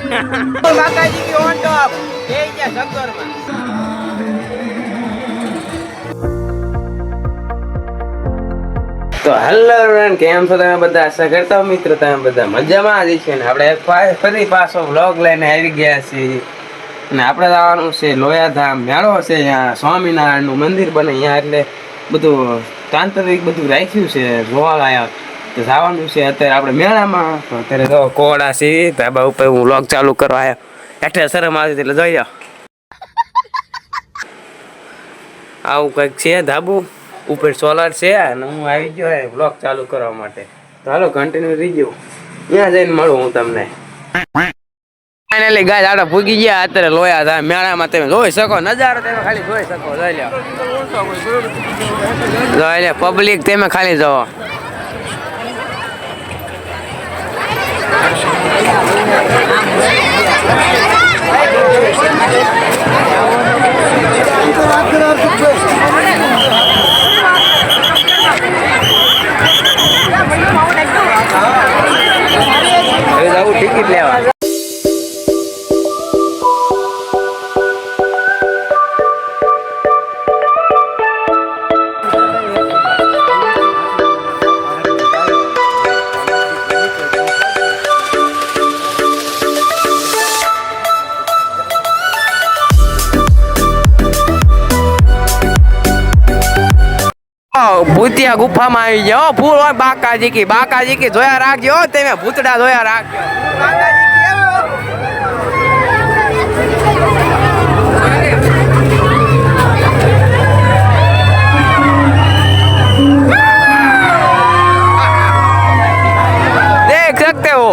માતાજી કી on top એ ગયા સગરમાં. તો હેલો એવરીવન, કેમ છો તમે બધા? આશા કરતા હો મિત્રો તમે બધા મજામાં જ છે ને. આપણે ફરી પાછો વ્લોગ લઈને આવી ગયા છીએ અને આપણે જવાનું છે લોયાધામ. મેળો છે અહીંયા, સ્વામિનારાયણનું મંદિર બને અહીંયા, એટલે બધું તાંત્રિક બધું રાખ્યું છે જોવા લાયક. તો જવાનું છે અત્યારે આપણે મેળામાં. તો અત્યારે તો કોડા છે ધાબા ઉપર હું વ્લોગ ચાલુ કરવા આવ્યો. એટલે શરમ આવી એટલે જોઈ જાઓ. આવું કંઈક છે ધાબુ ઉપર, સોલાર છે અને હું આવી ગયો બ્લોગ ચાલુ કરવા માટે. તો હાલો કન્ટિન્યુ રહી ગયો, ત્યાં જઈને મળું હું તમને. ફાઇનલી ગાય આડા ભૂગી ગયા અત્યારે લોયાધામ મેળામાં. તમે જોઈ શકો નજારો, તમે ખાલી જોઈ શકો. જોઈ લે પબ્લિક, તમે ખાલી જોવો. ટિકિટ લેવા ભૂતિયા ગુફામાં આવી જાઓ. ફૂલ હોય બાકાજી કી જોયા રાખજો. તમે ભૂતડા જોયા રાખજો. देख सकते हो.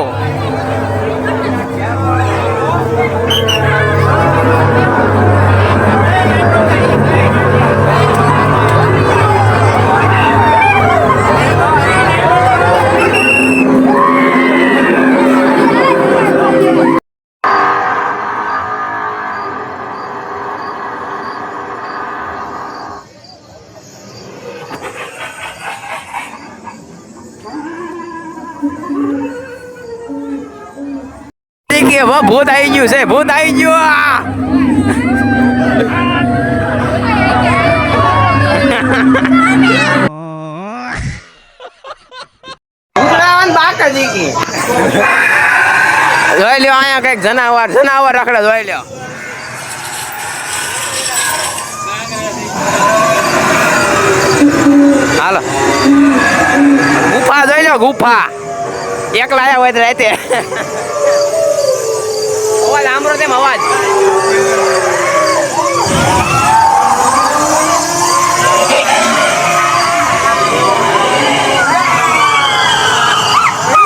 ભૂત આવી ગયું છે, ભૂત આવી ગયું. જોઈ લ્યો અહીંયા કઈક જનાવર રખડે. જોઈ લ્યો હાલો ગુફા જોઈ લો, ગુફા એકલા આવ્યા હોય તો રાતે અવાજ સાંભળો તેમ અવાજ.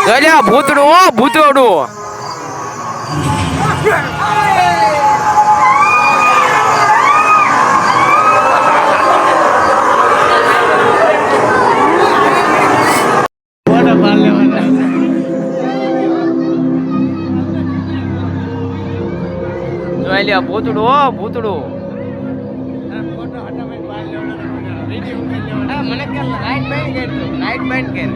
જોઈ લો ભૂતડું. જોઈ લ્યો ભૂતડું. મને લાઈટ બંધ કર.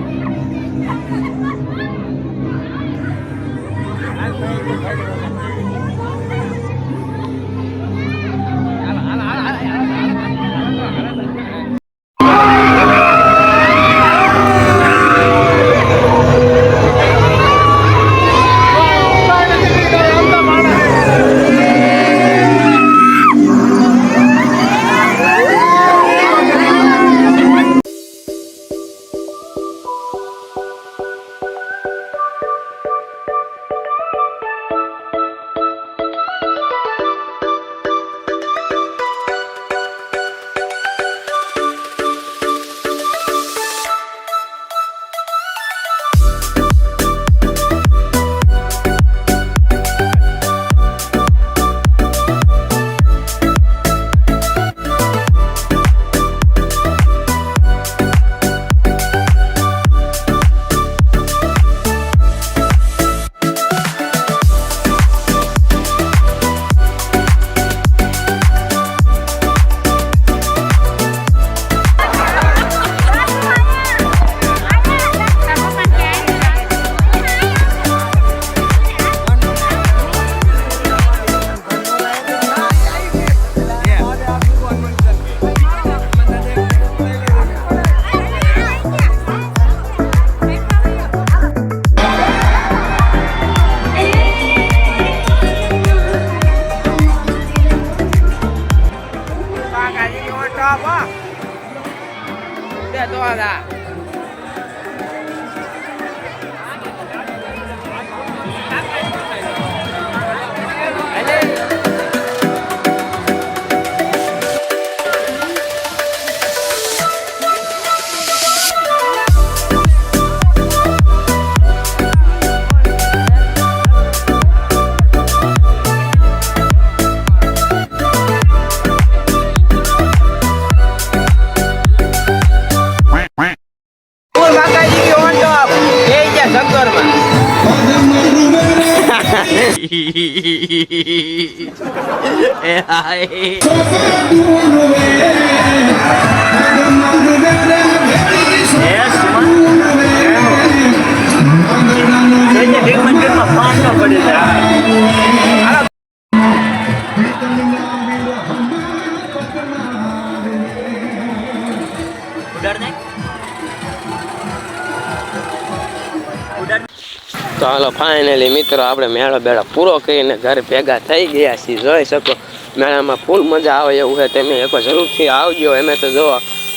તો હાલો ફાઇનલી મિત્રો આપણે મેળો બેળો પૂરો કરીને ઘરે ભેગા થઈ ગયા છીએ. જોઈ શકો મેળામાં ફૂલ મજા આવે એવું છે. તમે એક જરૂરથી આવજો. અમે તો જો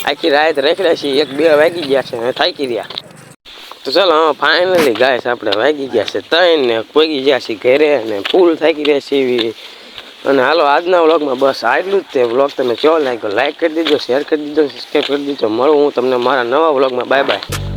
આખી રાત રેખડ્યા છીએ, 1-2 વાગી ગયા છે, થાકી રહ્યા. તો ચાલો ફાઇનલી ગાઈસ આપણે વાગી ગયા છે 3 ને પોગી ગયા છીએ ઘરે અને ફૂલ થાકી રહ્યા છીએ. અને હાલો આજના વ્લોગમાં બસ આટલું જ તે. વ્લોગ તમે કેવો લાગ્યો લાઈક કરી દીધો, શેર કરી દીધો, સબસ્ક્રાઈબ કરી દીધો. મળું હું તમને મારા નવા વ્લોગમાં. Bye bye.